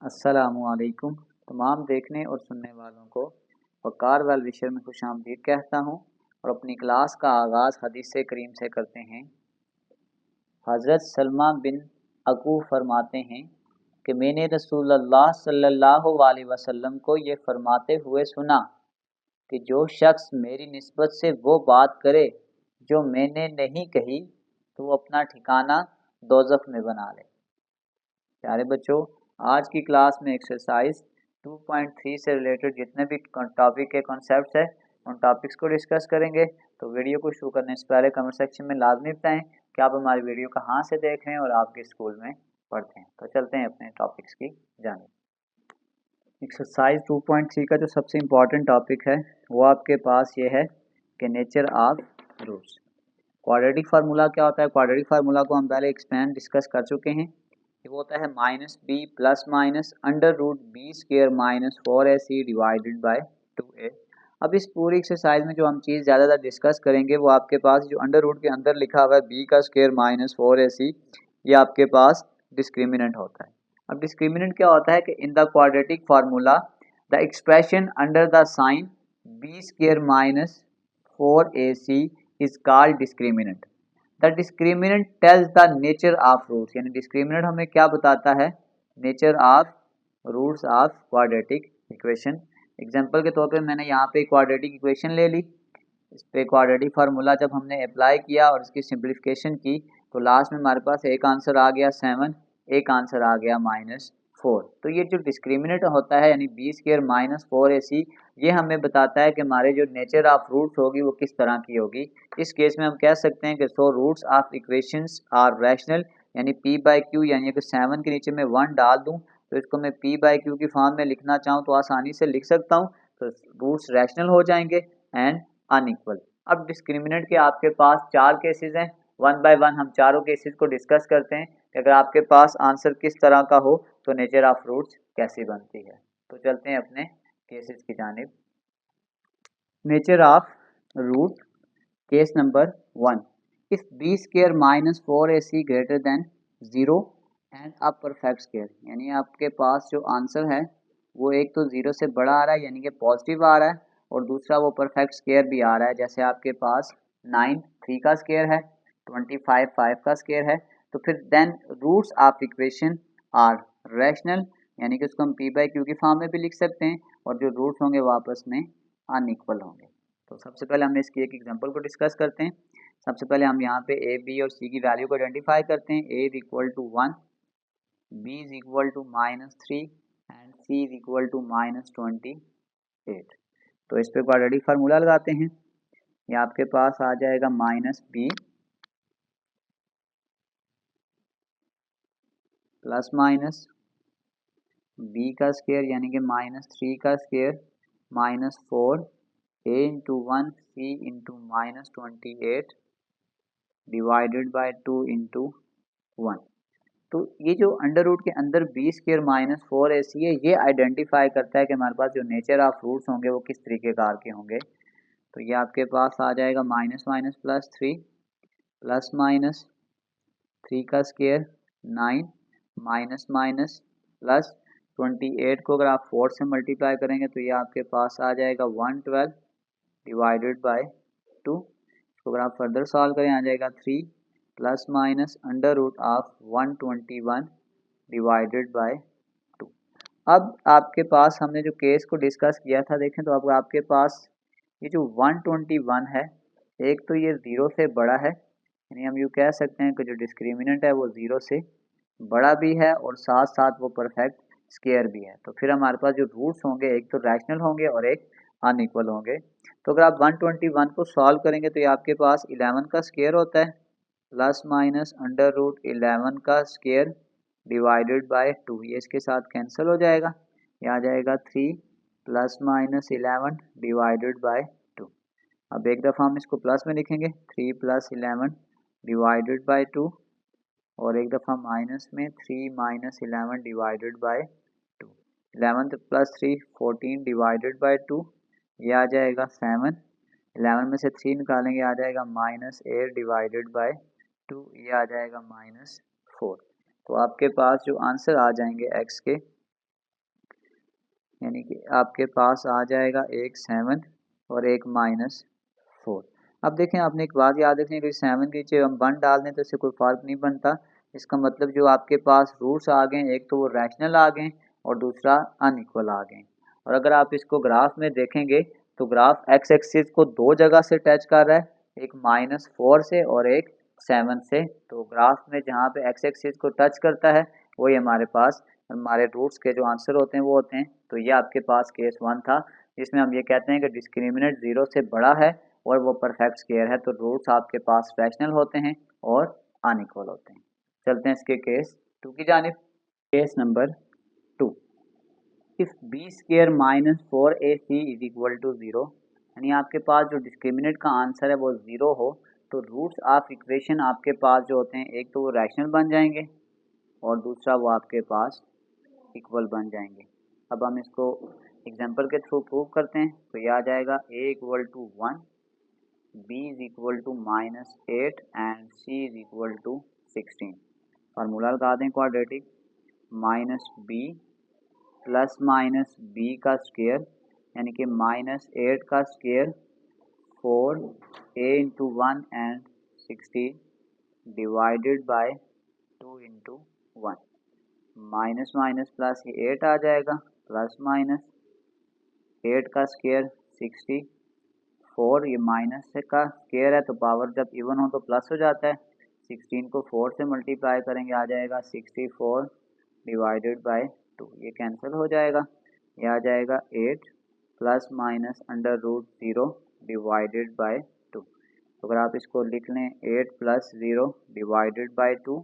अस्सलामुअलैकुम तमाम देखने और सुनने वालों को वक़ार वाल विषय में खुशामदीद कहता हूँ और अपनी क्लास का आगाज़ हदीस करीम से करते हैं। हज़रत सलमा बिन अकू फरमाते हैं कि मैंने रसूलुल्लाह सल्लल्लाहु अलैहि वसल्लम को ये फरमाते हुए सुना कि जो शख्स मेरी निस्बत से वो बात करे जो मैंने नहीं कही तो वो अपना ठिकाना दोज़ख में बना ले। प्यारे बच्चों, आज की क्लास में एक्सरसाइज 2.3 से रिलेटेड जितने भी टॉपिक के कॉन्सेप्ट्स हैं उन टॉपिक्स को डिस्कस करेंगे। तो वीडियो को शुरू करने से पहले कमेंट सेक्शन में लाजमी बताएं कि आप हमारी वीडियो कहाँ से देख रहे हैं और आपके स्कूल में पढ़ते हैं। तो चलते हैं अपने टॉपिक्स की जानिब। एक्सरसाइज 2.3 का जो सबसे इम्पॉर्टेंट टॉपिक है वो आपके पास ये है कि nature of roots. Quadratic formula क्या होता है? क्वाड्रेटिक फार्मूला को हम पहले एक्सपेंड डिस्कस कर चुके हैं। वो होता है minus b plus minus under root b square minus 4ac divided by 2a। अब इस पूरी एक्सरसाइज में जो हम चीज़ ज़्यादातर डिस्कस करेंगे वो आपके पास जो अंडर रूट के अंदर लिखा हुआ है b का स्क्र माइनस 4ac, ये आपके पास डिस्क्रिमिनेंट होता है। अब डिस्क्रिमिनेंट क्या होता है कि in the quadratic formula the expression under the sign b square minus 4ac is called discriminant. The discriminant tells the nature of roots, यानी डिस्क्रिमिनेंट हमें क्या बताता है? Nature of roots of quadratic equation. Example के तौर पे मैंने यहाँ पे क्वाड्रेटिक इक्वेशन ले ली, इस पे क्वाड्रेटिक फार्मूला जब हमने अप्लाई किया और इसकी सिंप्लीफिकेशन की तो लास्ट में हमारे पास एक आंसर आ गया 7, एक आंसर आ गया -4। तो ये जो डिस्क्रिमिनेंट होता है यानी बी स्क्र माइनस 4ac, ये हमें बताता है कि हमारे जो नेचर ऑफ रूट्स होगी वो किस तरह की होगी। इस केस में हम कह सकते हैं कि so roots of equations are rational, यानी p बाई क्यू, यानी अगर 7 के नीचे मैं 1 डाल दूं तो इसको मैं p बाई क्यू की फॉर्म में लिखना चाहूँ तो आसानी से लिख सकता हूँ। तो रूट्स रैशनल हो जाएंगे एंड अनइक्वल। अब डिस्क्रिमिनेंट के आपके पास 4 केसेस हैं, वन बाय वन हम चारों केसेस को डिस्कस करते हैं कि अगर आपके पास आंसर किस तरह का हो तो नेचर ऑफ रूट्स कैसी बनती है। तो चलते हैं अपने केसेस की जानिब। Nature of root case number 1, if b square minus 4ac greater than 0 and a perfect square, यानी आपके पास जो आंसर है वो एक तो 0 से बड़ा आ रहा है यानी कि पॉजिटिव आ रहा है और दूसरा वो परफेक्ट स्क्र भी आ रहा है। जैसे आपके पास 9 3 का स्क्र है, 25 5 का स्क्र है, तो फिर then roots of equation are rational, यानी कि उसको हम p बाई क्यू की फॉर्म में भी लिख सकते हैं और जो रूट्स होंगे वो आपस में अनइक्वल होंगे। तो सबसे पहले हमने इसकी एक एग्जांपल को डिस्कस करते हैं। सबसे पहले हम यहाँ पे a b और c की वैल्यू को आइडेंटिफाई करते हैं। a is equal to 1, b is equal to -3 and c is equal to -28। तो इस पे क्वाड्रेटिक फार्मूला लगाते हैं। ये आपके पास आ जाएगा -b प्लस माइनस b का स्क्वायर यानी कि -3 का square -4 a into 1 c into -28 divided by 2 into 1। तो ये जो अंडर रूट के अंदर b स्क्र माइनस 4ac है, ये आइडेंटिफाई करता है कि हमारे पास जो नेचर ऑफ रूट्स होंगे वो किस तरीके कार के होंगे। तो ये आपके पास आ जाएगा minus minus plus 3 plus minus 3 का स्क्र 9 माइनस माइनस प्लस 28 को अगर आप 4 से मल्टीप्लाई करेंगे तो ये आपके पास आ जाएगा 112 डिवाइडेड बाय 2। इसको अगर आप फर्दर सॉल्व करें आ जाएगा 3 plus minus under root of 121 divided by 2। अब आपके पास हमने जो केस को डिस्कस किया था देखें तो अब आपके पास ये जो 121 है, एक तो ये 0 से बड़ा है, यानी हम यूँ कह सकते हैं कि जो डिस्क्रिमिनेंट है वो 0 से बड़ा भी है और साथ साथ वो परफेक्ट स्क्वायर भी है। तो फिर हमारे पास जो रूट्स होंगे एक तो रैशनल होंगे और एक अनइक्वल होंगे। तो अगर आप 121 को सॉल्व करेंगे तो ये आपके पास 11 का स्क्वायर होता है प्लस माइनस अंडर रूट 11 का स्क्वायर डिवाइडेड बाय 2। ये इसके साथ कैंसिल हो जाएगा, ये आ जाएगा 3 प्लस माइनस 11 डिवाइडेड बाय 2। अब एक दफ़ा हम इसको प्लस में लिखेंगे 3 प्लस 11 डिवाइडेड बाय 2 और एक दफ़ा माइनस में 3 minus 11 divided by 2। 11 plus 3 14 divided by 2, ये आ जाएगा 7। 11 में से 3 निकालेंगे आ जाएगा -8 डिवाइडेड बाय 2, ये आ जाएगा -4। तो आपके पास जो आंसर आ जाएंगे x के यानी कि आपके पास आ जाएगा एक 7 और एक -4। अब देखें, आपने एक बात याद रखनी है कि 7 के नीचे हम 1 डाल दें तो इससे कोई फ़र्क नहीं बनता। इसका मतलब जो आपके पास रूट्स आ गए, एक तो वो रैशनल आ गए और दूसरा अनइक्वल आ गए। और अगर आप इसको ग्राफ में देखेंगे तो ग्राफ एक्स एक्सिस को दो जगह से टच कर रहा है, एक -4 से और एक 7 से। तो ग्राफ में जहाँ पे एक्स एक्सिस को टच करता है वही हमारे पास हमारे रूट्स के जो आंसर होते हैं वो होते हैं। तो ये आपके पास केस 1 था, जिसमें हम ये कहते हैं कि डिस्क्रिमिनेंट 0 से बड़ा है और वो परफेक्ट स्क्वायर है, तो रूट्स आपके पास रैशनल होते हैं और अनइक्वल होते हैं। चलते हैं इसके केस 2 की जानिब। Case number 2, if b square -4ac is equal to 0, यानी आपके पास जो डिस्क्रिमिनेंट का आंसर है वो 0 हो, तो रूट्स ऑफ इक्वेशन आपके पास जो होते हैं, एक तो वो रैशनल बन जाएंगे और दूसरा वो आपके पास इक्वल बन जाएंगे। अब हम इसको एग्जांपल के थ्रू प्रूव करते हैं। तो ये आ जाएगा a equal to 1, b is equal to -8 and c is equal to 16। Formula लगा दें quadratic, -b plus minus b का स्क्वायर यानी कि -8 का square 4a into 1 and 16 divided by 2 into 1। Minus minus plus ये 8 आ जाएगा, प्लस माइनस 8 का square 60, 4 ये माइनस का स्क्वायर है तो पावर जब इवन हो तो प्लस हो जाता है। 16 को 4 से मल्टीप्लाई करेंगे, आ जाएगा 64 डिवाइडेड बाय 2, ये कैंसिल हो जाएगा। ये आ जाएगा 8 plus minus under root 0 divided by 2। तो अगर आप इसको लिख लें 8 प्लस 0 डिवाइडेड बाय 2,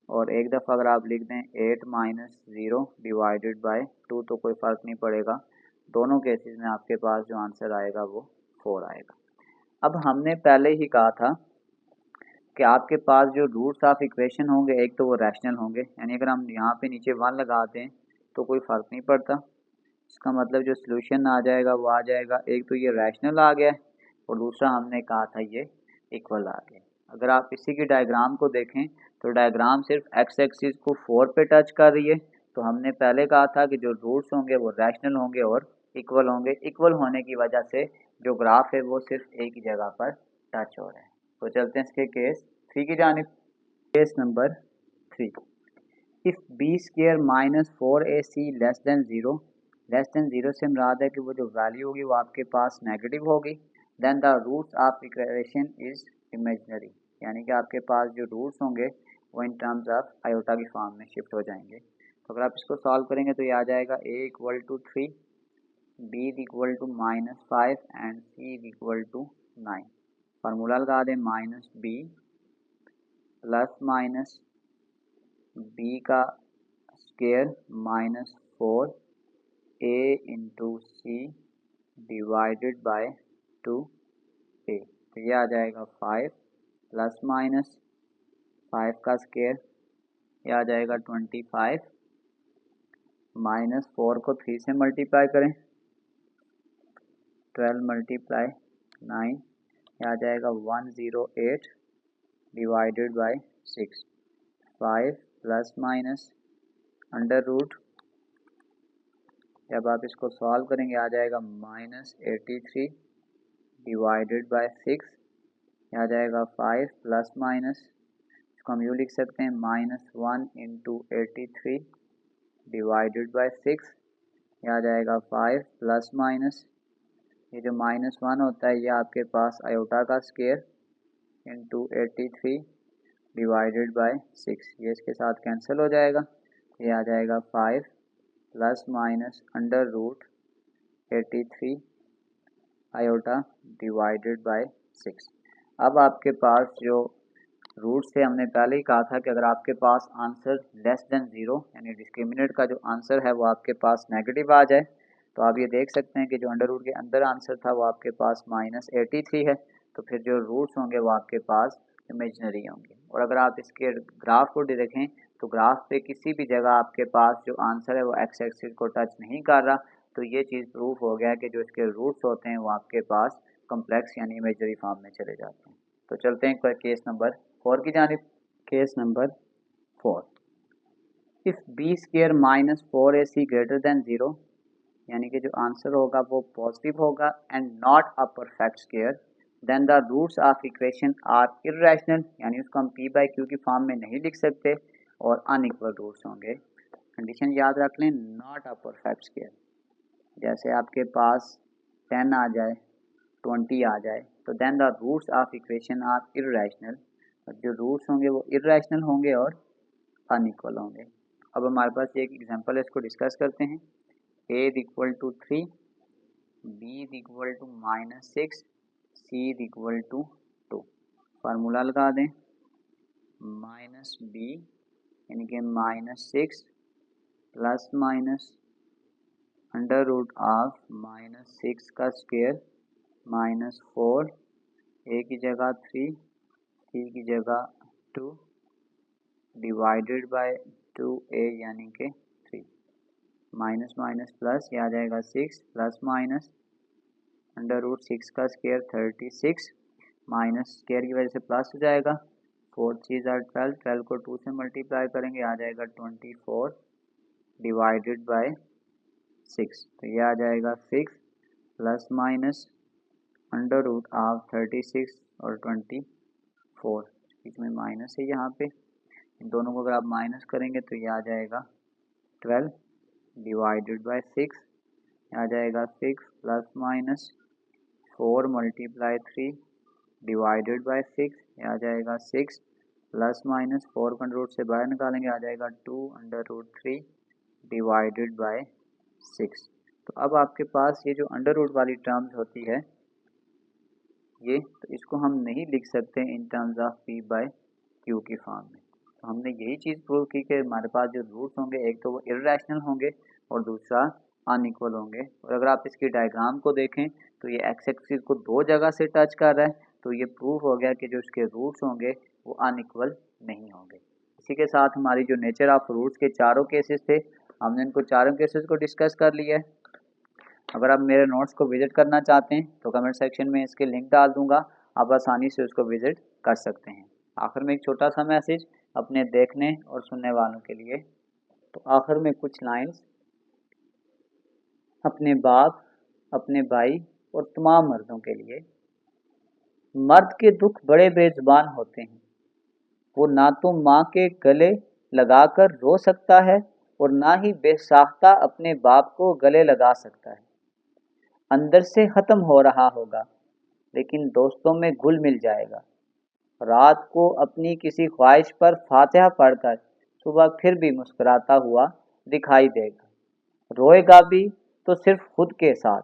और एक दफ़ा अगर आप लिख दें 8 माइनस 0 डिवाइडेड बाय 2 तो कोई फ़र्क नहीं पड़ेगा। दोनों केसेस में आपके पास जो आंसर आएगा वो 4 आएगा। अब हमने पहले ही कहा था कि आपके पास जो रूट्स ऑफ इक्वेशन होंगे, एक तो वो रैशनल होंगे, यानी अगर हम यहाँ पे नीचे 1 लगाते हैं तो कोई फ़र्क नहीं पड़ता। इसका मतलब जो सोल्यूशन आ जाएगा वो आ जाएगा, एक तो ये रैशनल आ गया और दूसरा हमने कहा था ये इक्वल आ गया। अगर आप इसी की डायग्राम को देखें तो डायग्राम सिर्फ एक्स एक्सिस को 4 पे टच कर रही है। तो हमने पहले कहा था कि जो रूट्स होंगे वो रैशनल होंगे और इक्वल होंगे। इक्वल होने की वजह से जो ग्राफ है वो सिर्फ एक ही जगह पर टच हो रहा है। तो चलते हैं इसके केस 3 की जानिब। Case number 3, if b square -4ac less than 0, less than 0 से मुराद है कि वो जो वैल्यू होगी वो आपके पास नेगेटिव होगी, then the roots of equation is imaginary, यानी कि आपके पास जो रूट्स होंगे वो इन टर्म्स ऑफ आयोटा की फॉर्म में शिफ्ट हो जाएंगे। तो अगर आप इसको सॉल्व करेंगे तो ये आ जाएगा a equal to 3, b equal to -5 and c equal to 9। Formula लगा दें, -b प्लस माइनस b का square -4 a into c divided by 2a। तो ये आ जाएगा 5 प्लस माइनस 5 का स्क्वायर, ये आ जाएगा 25, -4 को 3 से मल्टीप्लाई करें, 12 मल्टीप्लाई 9, ये आ जाएगा 108 divided by 6। 5 plus minus under root, जब आप इसको सॉल्व करेंगे आ जाएगा -83 डिवाइडेड बाय 6, आ जाएगा 5 प्लस माइनस, इसको हम यूँ लिख सकते हैं -1 इंटू 83 डिवाइडेड बाय 6, यह आ जाएगा 5 प्लस माइनस, ये जो -1 होता है ये आपके पास आयोटा का स्क्वायर इंटू 83 डिवाइडेड बाय 6, ये इसके साथ कैंसिल हो जाएगा। ये आ जाएगा 5 plus minus under root 83 iota divided by 6। अब आपके पास जो रूट से हमने पहले ही कहा था कि अगर आपके पास आंसर लेस देन 0 यानी डिस्क्रिमिनेंट का जो आंसर है वो आपके पास नेगेटिव आ जाए, तो आप ये देख सकते हैं कि जो अंडर रूट के अंदर आंसर था वो आपके पास -83 है, तो फिर जो रूट्स होंगे वो आपके पास इमेजिनरी होंगे। और अगर आप इसके ग्राफ को देखें तो ग्राफ पे किसी भी जगह आपके पास जो आंसर है वो एक्स एक्सिस को टच नहीं कर रहा, तो ये चीज़ प्रूफ हो गया कि जो इसके रूट्स होते हैं वो आपके पास कॉम्प्लेक्स यानी इमेजनरी फॉर्म में चले जाते हैं। तो चलते हैं केस नंबर 4 की जानिब। Case number 4, if b square -4ac greater than 0, यानी कि जो आंसर होगा वो पॉजिटिव होगा and not a perfect square, then the roots of equation are irrational, यानी उसको हम p बाई क्यू की फॉर्म में नहीं लिख सकते और अनइक्वल रूट्स होंगे। कंडीशन याद रख लें, नॉट अ परफेक्ट स्क्वायर। जैसे आपके पास 10 आ जाए, 20 आ जाए, तो then the roots of equation are irrational, और जो रूट्स होंगे वो इर्रेशनल होंगे और अनइक्वल होंगे। अब हमारे पास एक एग्जांपल है, इसको डिस्कस करते हैं। a is equal to 3, b is equal to -6, c is equal to 2। Formula लगा दें, -b यानी कि -6 plus minus under root of -6 का स्क्वायर -4, a की जगह 3, c की जगह 2 डिवाइडेड बाय 2a यानी कि 3। माइनस माइनस प्लस, ये आ जाएगा 6 प्लस माइनस अंडर रूट 6 का स्क्वायर 36, माइनस स्क्वायर की वजह से प्लस हो जाएगा, 4 3 12, 12 को 2 से मल्टीप्लाई करेंगे आ जाएगा 24 डिवाइडेड बाय 6। तो ये आ जाएगा 6 plus minus under root of 36 और 24, बीच में माइनस है यहाँ पे, इन दोनों को अगर आप माइनस करेंगे तो ये आ जाएगा 12 डिवाइडेड बाय 6, आ जाएगा 6 plus minus 4 multiply 3 divided by 6, ये आ जाएगा 6 प्लस माइनस 4 को रूट से बाहर निकालेंगे आ जाएगा 2 अंडर रूट 3 डिवाइडेड बाय 6। तो अब आपके पास ये जो अंडर रूट वाली टर्म्स होती है ये, तो इसको हम नहीं लिख सकते in terms of p by q की फॉर्म में। तो हमने यही चीज़ प्रूव की कि हमारे पास जो रूट्स होंगे एक तो वो इर्रेशनल होंगे और दूसरा अनइक्वल होंगे। और अगर आप इसकी डायग्राम को देखें तो ये एक्स एक्सिस को दो जगह से टच कर रहा है, तो ये प्रूफ हो गया कि जो इसके रूट्स होंगे वो अनइक्वल नहीं होंगे। इसी के साथ हमारी जो नेचर ऑफ रूट्स के चारों केसेस थे, हमने इनको चारों केसेस को डिस्कस कर लिया है। अगर आप मेरे नोट्स को विजिट करना चाहते हैं तो कमेंट सेक्शन में इसके लिंक डाल दूंगा, आप आसानी से उसको विजिट कर सकते हैं। आखिर में एक छोटा सा मैसेज अपने देखने और सुनने वालों के लिए। तो आखिर में कुछ लाइंस अपने बाप, अपने भाई और तमाम मर्दों के लिए। मर्द के दुख बड़े बेजुबान होते हैं, वो ना तो माँ के गले लगाकर रो सकता है और ना ही बेसाख्ता अपने बाप को गले लगा सकता है। अंदर से ख़त्म हो रहा होगा लेकिन दोस्तों में घुल मिल जाएगा। रात को अपनी किसी ख्वाहिश पर फातिहा पढ़कर सुबह फिर भी मुस्कुराता हुआ दिखाई देगा। रोएगा भी तो सिर्फ खुद के साथ।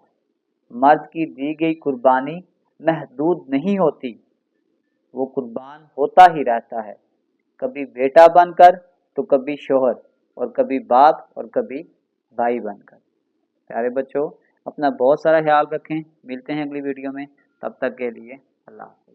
मर्द की दी गई कुर्बानी महदूद नहीं होती, वो कुर्बान होता ही रहता है, कभी बेटा बनकर तो कभी शोहर और कभी बाप और कभी भाई बनकर। प्यारे बच्चों, अपना बहुत सारा ख्याल रखें, मिलते हैं अगली वीडियो में, तब तक के लिए अल्लाह।